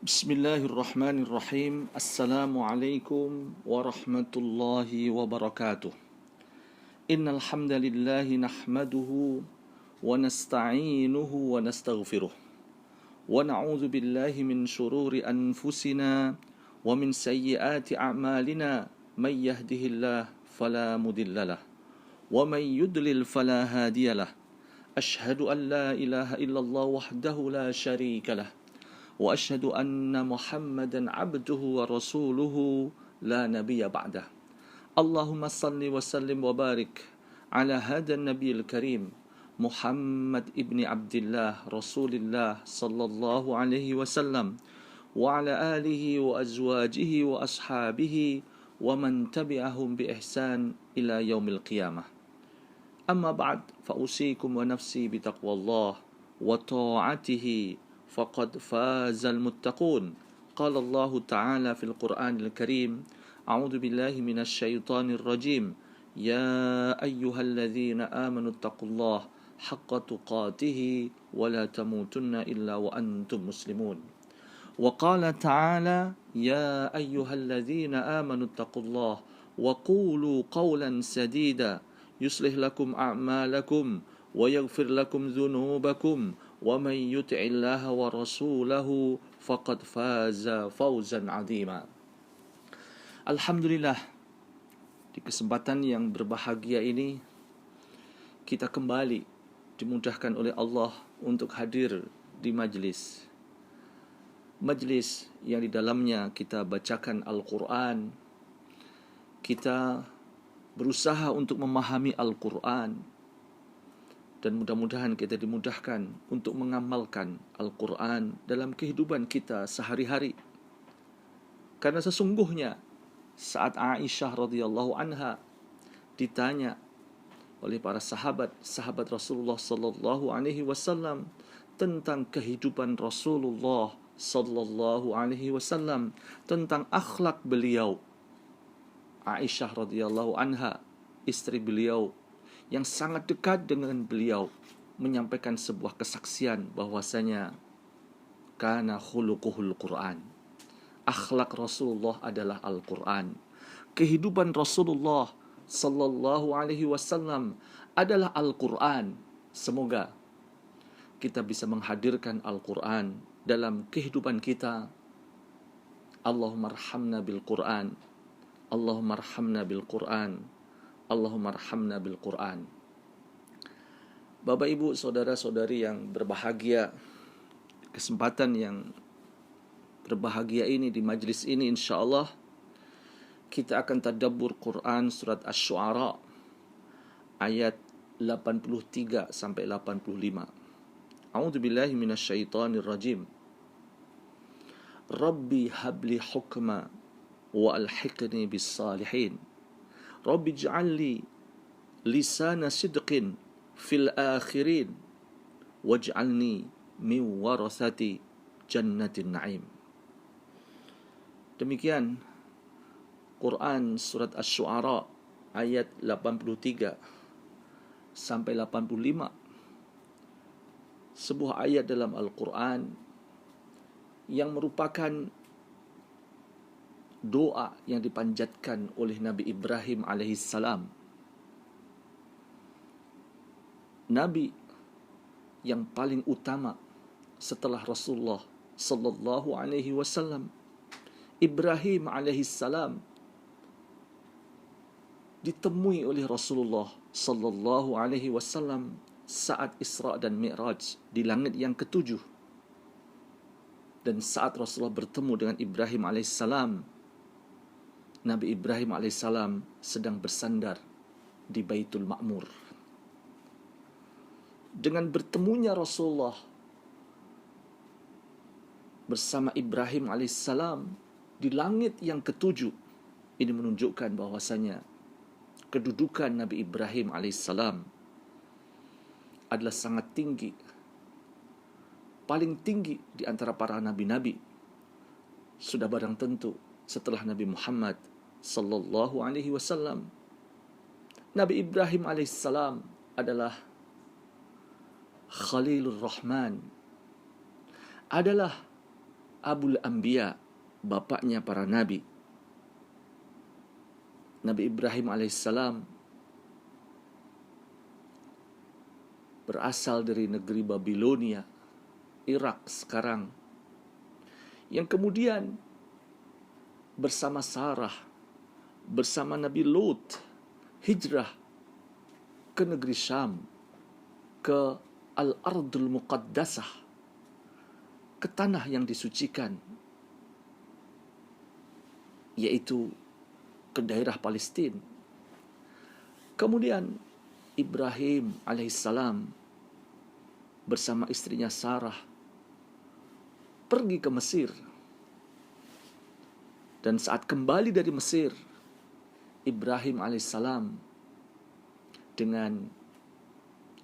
Bismillahirrahmanirrahim. Assalamualaikum warahmatullahi wabarakatuh. Innal hamdalillahi nahmaduhu wa nasta'inuhu wa nastaghfiruh. Wa na'udzu billahi min shururi anfusina wa min sayyiati a'malina. May yahdihillahu fala mudilla lahu wa may yudlil fala hadiya lahu. Ashhadu an la ilaha illallah wahdahu la syarika lahu. وأشهد أن محمدا عبده ورسوله لا نبي بعده اللهم صل وسلم وبارك على هذا النبي الكريم محمد ابن عبد الله رسول الله صلى الله عليه وسلم وعلى آله وأزواجه وأصحابه ومن تبعهم بإحسان إلى يوم القيامة أما بعد فأوصيكم ونفسي بتقوى الله وطاعته فقد فاز المتقون قال الله تعالى في القرآن الكريم أعوذ بالله من الشيطان الرجيم يا أيها الذين آمنوا اتقوا الله حق تقاته ولا تموتن إلا وأنتم مسلمون وقال تعالى يا أيها الذين آمنوا اتقوا الله وقولوا قولا سديدا يصلح لكم أعمالكم ويغفر لكم ذنوبكم ومن يطع الله ورسوله فقد فاز فوزا عظيما. Alhamdulillah, di kesempatan yang berbahagia ini kita kembali dimudahkan oleh Allah untuk hadir di majlis yang di dalamnya kita bacakan Al-Quran, kita berusaha untuk memahami Al-Quran, dan mudah-mudahan kita dimudahkan untuk mengamalkan Al-Quran dalam kehidupan kita sehari-hari. Karena sesungguhnya saat Aisyah radhiyallahu anha ditanya oleh para sahabat Rasulullah sallallahu alaihi wasallam tentang kehidupan Rasulullah sallallahu alaihi wasallam, tentang akhlak beliau, Aisyah radhiyallahu anha, istri beliau yang sangat dekat dengan beliau, menyampaikan sebuah kesaksian bahwasanya kana khuluquhul Quran. Akhlak Rasulullah adalah Al-Quran. Kehidupan Rasulullah sallallahu alaihi wasallam adalah Al-Quran. Semoga kita bisa menghadirkan Al-Quran dalam kehidupan kita. Allahumma arhamna bil Quran. Allahumma arhamna bil Quran. Allahumma arhamna bil Quran. Bapak Ibu, saudara-saudari yang berbahagia, kesempatan yang berbahagia ini, di majlis ini insyaallah kita akan tadabbur Quran surat Asy-Syu'ara ayat 83 sampai 85. A'udzu billahi minasyaitonir rajim. Rabbi habli hukma wa alhiqni bis salihin. Rabbi ij'alni lisana sidqin fil akhirin waj'alni min warathati jannatin na'im. Demikian Quran surat Asy-Syu'ara ayat 83 sampai 85. Sebuah ayat dalam Al-Quran yang merupakan doa yang dipanjatkan oleh Nabi Ibrahim alaihissalam, Nabi yang paling utama setelah Rasulullah sallallahu alaihi wasallam. Ibrahim alaihissalam ditemui oleh Rasulullah sallallahu alaihi wasallam saat Isra dan Mi'raj di langit yang ketujuh. Dan saat Rasulullah bertemu dengan Ibrahim alaihissalam, Nabi Ibrahim alaihissalam sedang bersandar di Baitul Ma'mur. Dengan bertemunya Rasulullah bersama Ibrahim alaihissalam di langit yang ketujuh, ini menunjukkan bahwasanya kedudukan Nabi Ibrahim alaihissalam adalah sangat tinggi, paling tinggi di antara para nabi-nabi. Sudah barang tentu setelah Nabi Muhammad sallallahu alaihi wasallam, Nabi Ibrahim alaihissalam adalah Khalilur Rahman, adalah Abul Anbiya, bapaknya para nabi. Nabi Ibrahim alaihissalam berasal dari negeri Babilonia, Irak sekarang, yang kemudian bersama Sarah, bersama Nabi Lut, hijrah ke negeri Syam, ke Al-Ardul Muqaddasah, ke tanah yang disucikan, yaitu ke daerah Palestina. Kemudian Ibrahim alaihissalam bersama istrinya Sarah pergi ke Mesir. Dan saat kembali dari Mesir, Ibrahim alaihissalam dengan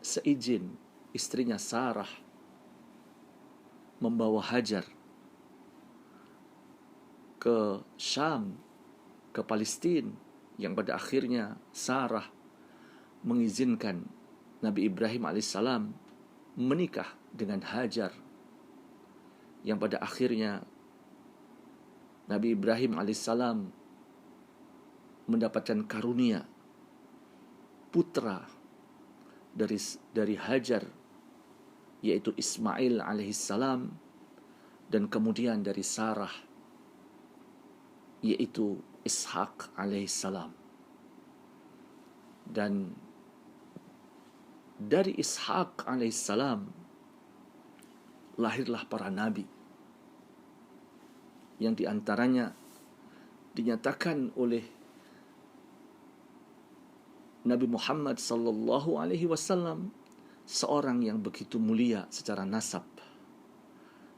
seizin istrinya Sarah membawa Hajar ke Syam, ke Palestina, yang pada akhirnya Sarah mengizinkan Nabi Ibrahim alaihissalam menikah dengan Hajar, yang pada akhirnya Nabi Ibrahim alaihissalam mendapatkan karunia putra dari Hajar, yaitu Ismail alaihissalam, dan kemudian dari Sarah, yaitu Ishak alaihissalam. Dan dari Ishak alaihissalam lahirlah para nabi, yang diantaranya dinyatakan oleh Nabi Muhammad sallallahu alaihi wasallam seorang yang begitu mulia secara nasab.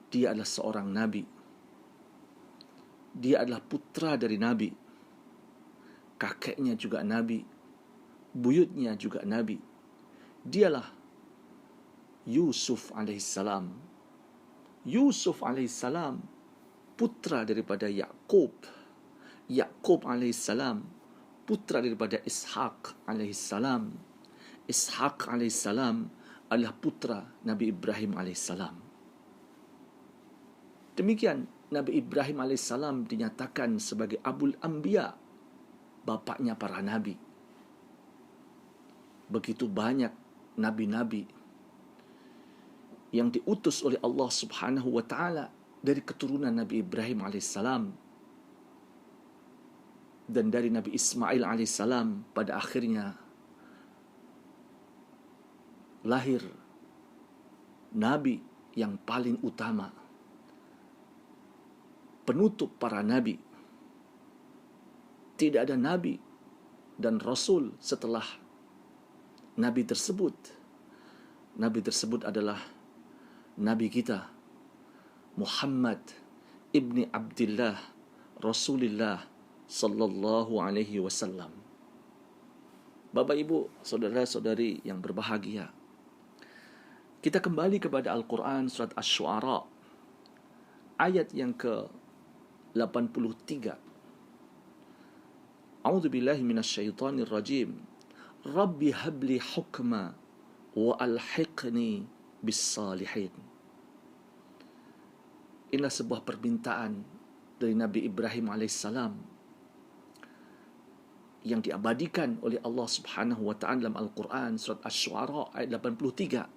Dia adalah seorang nabi. Dia adalah putra dari nabi. Kakeknya juga nabi. Buyutnya juga nabi. Dialah Yusuf alaihissalam. Yusuf alaihissalam putra daripada Yakub. Yakub alaihissalam putra daripada Ishak alaihissalam. Ishak alaihissalam adalah putra Nabi Ibrahim alaihissalam. Demikian Nabi Ibrahim alaihissalam dinyatakan sebagai Abul Anbiya, bapaknya para nabi. Begitu banyak nabi-nabi yang diutus oleh Allah Subhanahu wa taala dari keturunan Nabi Ibrahim alaihissalam dan dari Nabi Ismail alaihissalam. Pada akhirnya lahir nabi yang paling utama, penutup para nabi. Tidak ada nabi dan rasul setelah nabi tersebut. Nabi tersebut adalah nabi kita Muhammad ibni Abdullah Rasulullah sallallahu alaihi wasallam. Bapak Ibu, saudara-saudari yang berbahagia, kita kembali kepada Al-Quran surat Asy-Syu'ara ayat yang ke-83. A'udzu billahi minasyaitonir rajim. Rabbi habli hukma wa alhiqni bis salihin. Inilah sebuah permintaan dari Nabi Ibrahim alaihissalam yang diabadikan oleh Allah Subhanahu wa taala dalam Al-Quran surat Asy-Syu'ara ayat 83.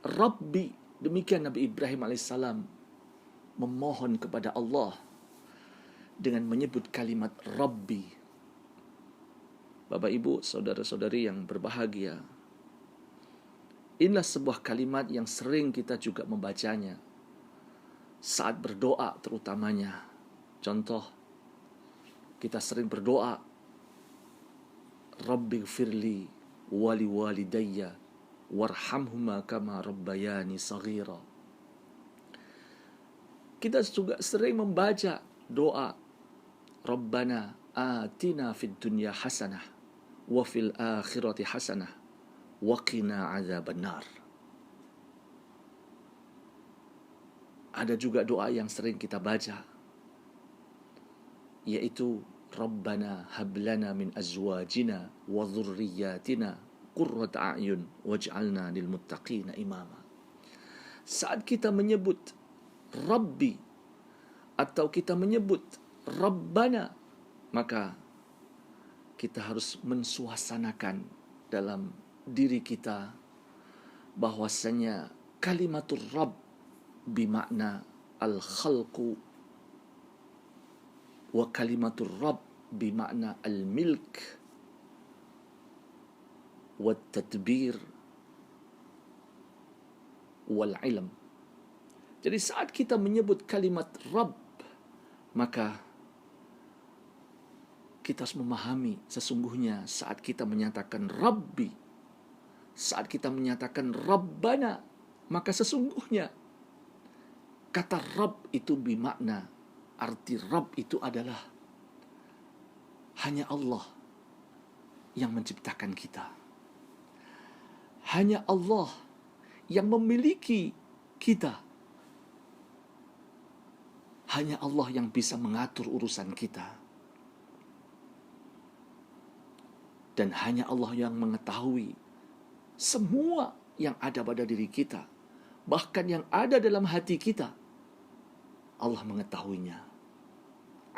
Rabbi, demikian Nabi Ibrahim alaihissalam memohon kepada Allah dengan menyebut kalimat Rabbi. Bapak Ibu, saudara-saudari yang berbahagia, inilah sebuah kalimat yang sering kita juga membacanya saat berdoa terutamanya. Contoh, kita sering berdoa, Rabbighfirli wali walidayya warhamhuma kama rabbayani saghira. Kita juga sering membaca doa, Rabbana atina fid dunya hasanah wa fil akhirati hasanah wa qina adzabannar. Ada juga doa yang sering kita baca, yaitu Rabbana hablana min azwajina wa dhurriyyatina qurrata a'yun waj'alna lil muttaqina imama. Saat kita menyebut Rabbi atau kita menyebut Rabbana, maka kita harus mensuasanakan dalam diri kita bahwasanya kalimatur Rabb bimakna al-khalqu wa kalimatur Rabb bimakna al-milk wa tadbir wal ilm. Jadi saat kita menyebut kalimat Rabb, maka kita harus memahami sesungguhnya saat kita menyatakan Rabbi, saat kita menyatakan Rabbana, maka sesungguhnya kata Rabb itu bermakna, arti Rabb itu adalah hanya Allah yang menciptakan kita. Hanya Allah yang memiliki kita. Hanya Allah yang bisa mengatur urusan kita. Dan hanya Allah yang mengetahui semua yang ada pada diri kita. Bahkan yang ada dalam hati kita, Allah mengetahuinya.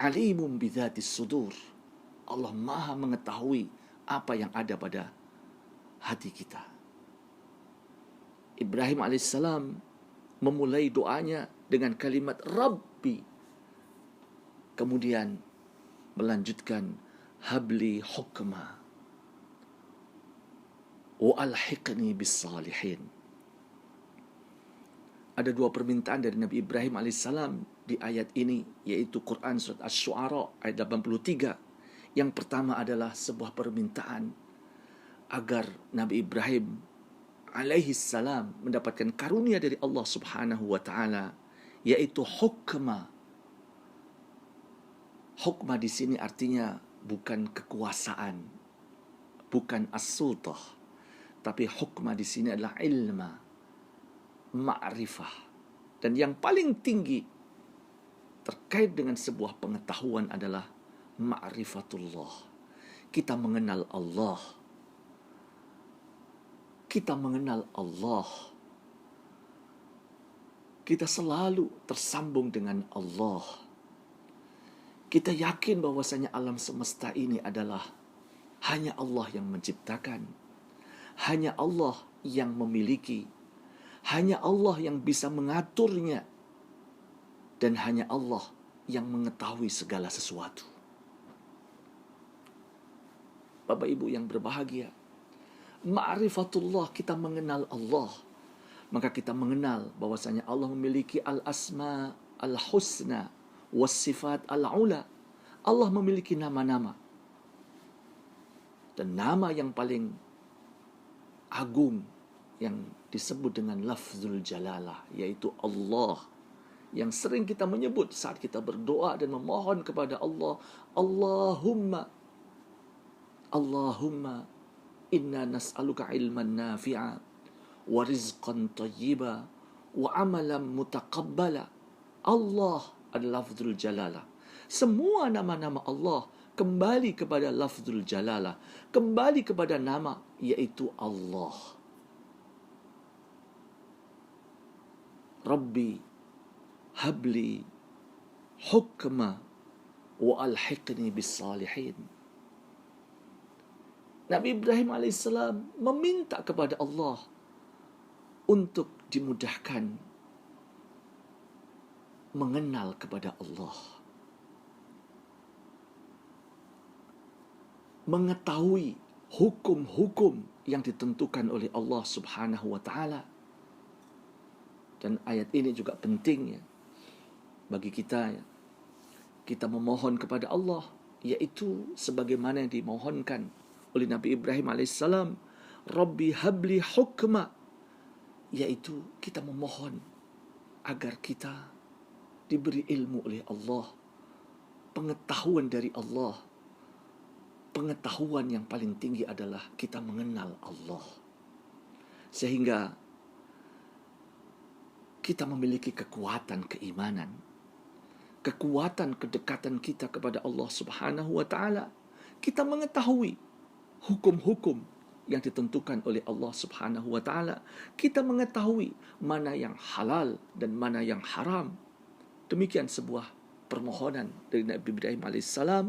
Alimun bidzatis sudur. Allah maha mengetahui apa yang ada pada hati kita. Ibrahim alaihissalam memulai doanya dengan kalimat Rabbi. Kemudian melanjutkan habli hukma wa alhiqni bis salihin. Ada dua permintaan dari Nabi Ibrahim alaihissalam di ayat ini, yaitu Quran surat Asy-Syu'ara ayat 83. Yang pertama adalah sebuah permintaan agar Nabi Ibrahim alaihissalam mendapatkan karunia dari Allah Subhanahu wa taala, yaitu hukma. Hukma di sini artinya bukan kekuasaan, bukan as-sultah. Tapi hukmah di sini adalah ilma, ma'rifah. Dan yang paling tinggi terkait dengan sebuah pengetahuan adalah ma'rifatullah. Kita mengenal Allah. Kita mengenal Allah. Kita selalu tersambung dengan Allah. Kita yakin bahwasanya alam semesta ini adalah hanya Allah yang menciptakan. Hanya Allah yang memiliki. Hanya Allah yang bisa mengaturnya. Dan hanya Allah yang mengetahui segala sesuatu. Bapak Ibu yang berbahagia, ma'rifatullah, kita mengenal Allah. Maka kita mengenal bahwasanya Allah memiliki al-asma al-husna was-sifat al-ula. Allah memiliki nama-nama. Dan nama yang paling agung yang disebut dengan lafzul jalalah, yaitu Allah, yang sering kita menyebut saat kita berdoa dan memohon kepada Allah. Allahumma inna nas'aluka ilman nafi'a wa rizqan tayyiba wa amalan mutaqabbala. Allah adalah lafzul jalalah. Semua nama-nama Allah kembali kepada lafzul jalalah, kembali kepada nama, yaitu Allah. Rabbi habli hukma wa alhiqni bis salihin. Nabi Ibrahim alaihissalam meminta kepada Allah untuk dimudahkan mengenal kepada Allah, mengetahui hukum-hukum yang ditentukan oleh Allah Subhanahu wa taala. Dan ayat ini juga penting ya bagi kita ya. Kita memohon kepada Allah, yaitu sebagaimana yang dimohonkan oleh Nabi Ibrahim alaihissalam, Rabbi habli hukma, yaitu kita memohon agar kita diberi ilmu oleh Allah, pengetahuan dari Allah. Pengetahuan yang paling tinggi adalah kita mengenal Allah, sehingga kita memiliki kekuatan keimanan, kekuatan kedekatan kita kepada Allah Subhanahu wa taala. Kita mengetahui hukum-hukum yang ditentukan oleh Allah Subhanahu wa taala. Kita mengetahui mana yang halal dan mana yang haram. Demikian sebuah permohonan dari Nabi Ibrahim alaihissalam.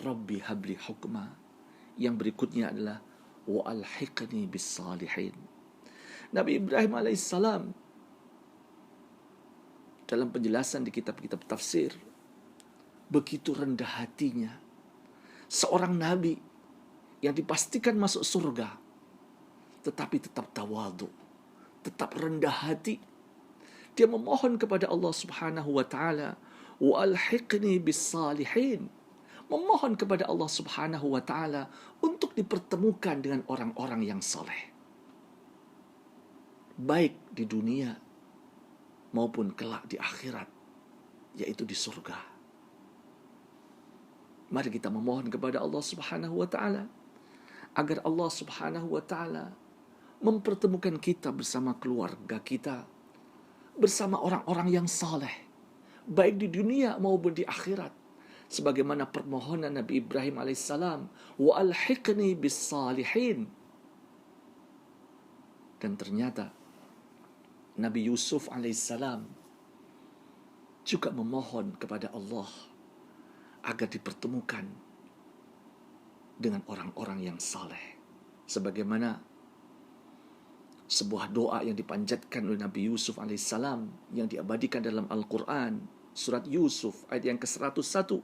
Rabbi habli hukma. Yang berikutnya adalah wa alhiqni bis salihin. Nabi Ibrahim alaihissalam dalam penjelasan di kitab-kitab tafsir begitu rendah hatinya. Seorang nabi yang dipastikan masuk surga, tetapi tetap tawadhu, tetap rendah hati. Dia memohon kepada Allah Subhanahu wa taala, wa alhiqni bis salihin. Memohon kepada Allah Subhanahu wa taala untuk dipertemukan dengan orang-orang yang saleh, baik di dunia maupun kelak di akhirat, yaitu di surga. Mari kita memohon kepada Allah Subhanahu wa taala agar Allah Subhanahu wa taala mempertemukan kita bersama keluarga kita, bersama orang-orang yang saleh, baik di dunia maupun di akhirat, sebagaimana permohonan Nabi Ibrahim alaihissalam, wa alhiqni bis salihin. Dan ternyata Nabi Yusuf alaihissalam juga memohon kepada Allah agar dipertemukan dengan orang-orang yang saleh, sebagaimana sebuah doa yang dipanjatkan oleh Nabi Yusuf alaihissalam yang diabadikan dalam Al-Quran, surat Yusuf ayat yang ke-101,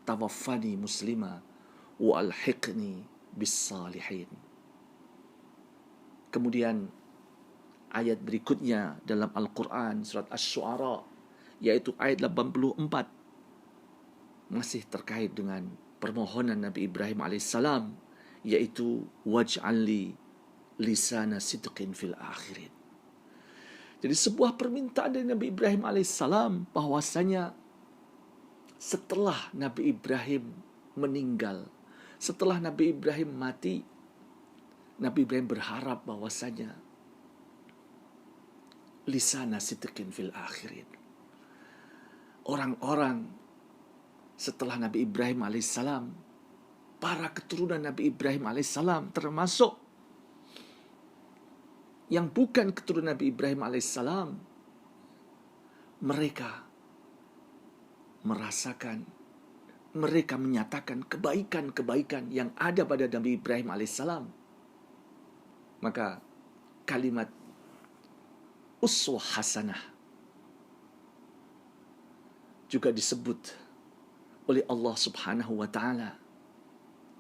tawaffani muslima wa alhiqni bis salihin. Kemudian ayat berikutnya dalam Al-Quran surat Asy-Syu'ara, yaitu ayat 84, masih terkait dengan permohonan Nabi Ibrahim alaihissalam, yaitu waj'alli lisana sidqin fil akhirin. Jadi sebuah permintaan dari Nabi Ibrahim alaihissalam bahwasanya setelah Nabi Ibrahim meninggal, setelah Nabi Ibrahim mati, Nabi Ibrahim berharap bahwasanya lisana sidqin fil akhirin. Orang-orang setelah Nabi Ibrahim alaihissalam, para keturunan Nabi Ibrahim alaihissalam, termasuk yang bukan keturunan Nabi Ibrahim alaihissalam, mereka merasakan, mereka menyatakan kebaikan-kebaikan yang ada pada Nabi Ibrahim alaihissalam. Maka kalimat uswah hasanah juga disebut oleh Allah Subhanahu wa taala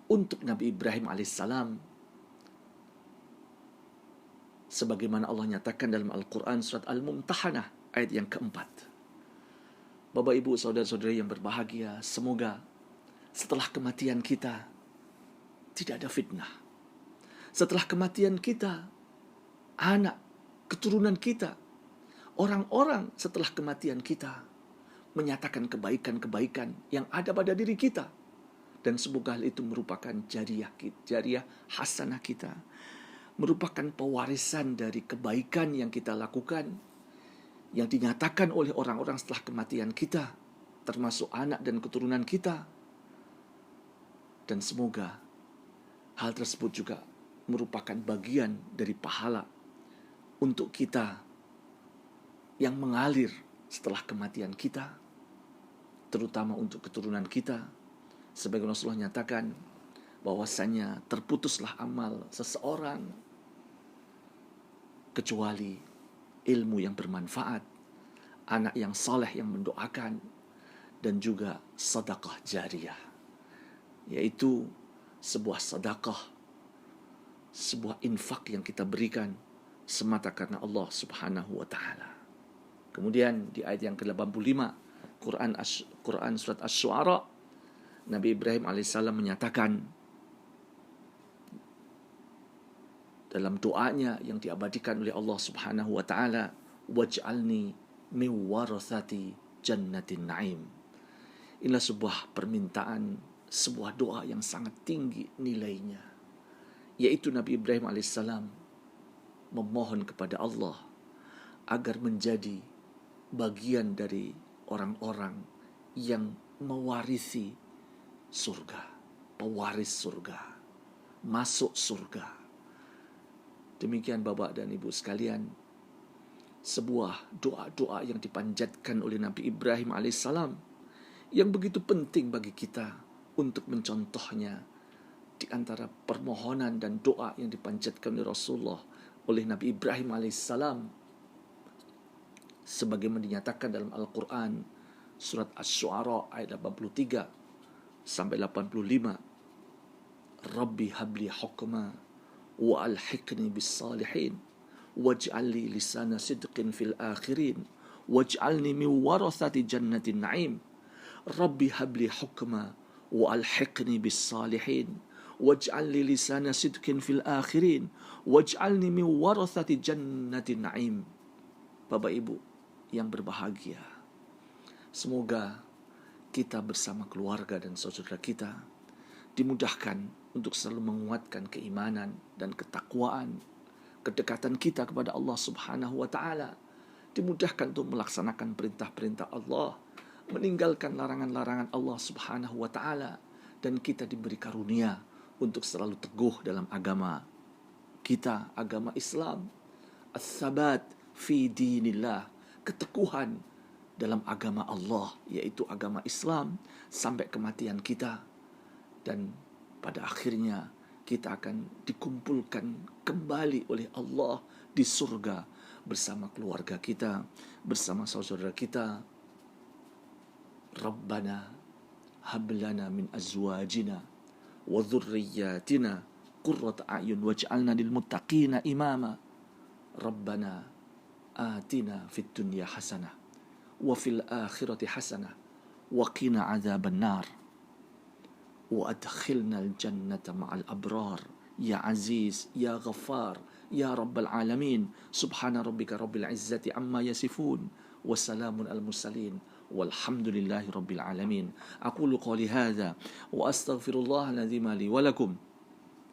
untuk Nabi Ibrahim alaihissalam, sebagaimana Allah nyatakan dalam Al-Quran surat Al-Mumtahanah ayat yang keempat. Bapak, Ibu, saudara-saudari yang berbahagia, semoga setelah kematian kita tidak ada fitnah. Setelah kematian kita, anak, keturunan kita, orang-orang setelah kematian kita menyatakan kebaikan-kebaikan yang ada pada diri kita. Dan semoga hal itu merupakan jariah hasanah kita, merupakan pewarisan dari kebaikan yang kita lakukan, yang dinyatakan oleh orang-orang setelah kematian kita, termasuk anak dan keturunan kita. Dan semoga hal tersebut juga merupakan bagian dari pahala untuk kita yang mengalir setelah kematian kita, terutama untuk keturunan kita. Sebagaimana Rasulullah nyatakan bahwasanya terputuslah amal seseorang kecuali ilmu yang bermanfaat, anak yang saleh yang mendoakan, dan juga sedekah jariyah, yaitu sebuah sedekah, sebuah infak yang kita berikan semata karena Allah Subhanahu wa taala. Kemudian di ayat yang ke-85 Quran surat Asy-Syu'ara, Nabi Ibrahim alaihissalam menyatakan dalam doanya yang diabadikan oleh Allah Subhanahu wa taala, waj'alni min warathati jannatin na'im. Inilah sebuah permintaan, sebuah doa yang sangat tinggi nilainya, yaitu Nabi Ibrahim alaihissalam memohon kepada Allah agar menjadi bagian dari orang-orang yang mewarisi surga, pewaris surga, masuk surga. Demikian Bapak dan Ibu sekalian, sebuah doa-doa yang dipanjatkan oleh Nabi Ibrahim alaihissalam yang begitu penting bagi kita untuk mencontohnya di antara permohonan dan doa yang dipanjatkan oleh Rasulullah oleh Nabi Ibrahim alaihissalam sebagaimana dinyatakan dalam Al-Quran surat Asy-Syu'ara ayat 83 sampai 85. Rabbi habli hukma wa alhiqni bis salihin waj'al li lisana sidqin fil akhirin waj'alni min warathati jannatin na'im. Rabbi habli hukma wa alhiqni bis salihin waj'al li lisana sidqin fil akhirin waj'alni min warathati jannatin na'im. Bapak Ibu yang berbahagia, semoga kita bersama keluarga dan saudara kita dimudahkan untuk selalu menguatkan keimanan dan ketakwaan, kedekatan kita kepada Allah Subhanahu wa taala, dimudahkan untuk melaksanakan perintah-perintah Allah, meninggalkan larangan-larangan Allah Subhanahu wa taala, dan kita diberi karunia untuk selalu teguh dalam agama kita, agama Islam. Ats-tsabat fi dinillah, keteguhan dalam agama Allah, yaitu agama Islam sampai kematian kita. Dan pada akhirnya kita akan dikumpulkan kembali oleh Allah di surga bersama keluarga kita, bersama saudara kita. Rabbana hablana min azwajina wa dhurriyyatina qurrata a'yun waj'alna lil muttaqina imama. Rabbana atina fid dunya hasanah wa fil akhirati hasanah wa qina adzaban nar wa adkhilnal jannata ma'al abrar ya aziz ya ghaffar ya rabbal alamin. Subhana rabbika rabbil izzati amma yasifun wa salamun al mursalin walhamdulillahi rabbil alamin. Aqulu qawli hadza wa astaghfirullah alazim li wa lakum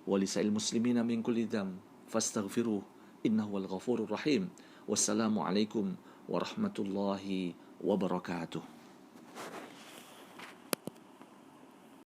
wa lisa'il muslimina min kulli dhanb fastaghfiruh innahu wal ghafurur rahim. Wassalamu alaikum warahmatullahi wabarakatuh.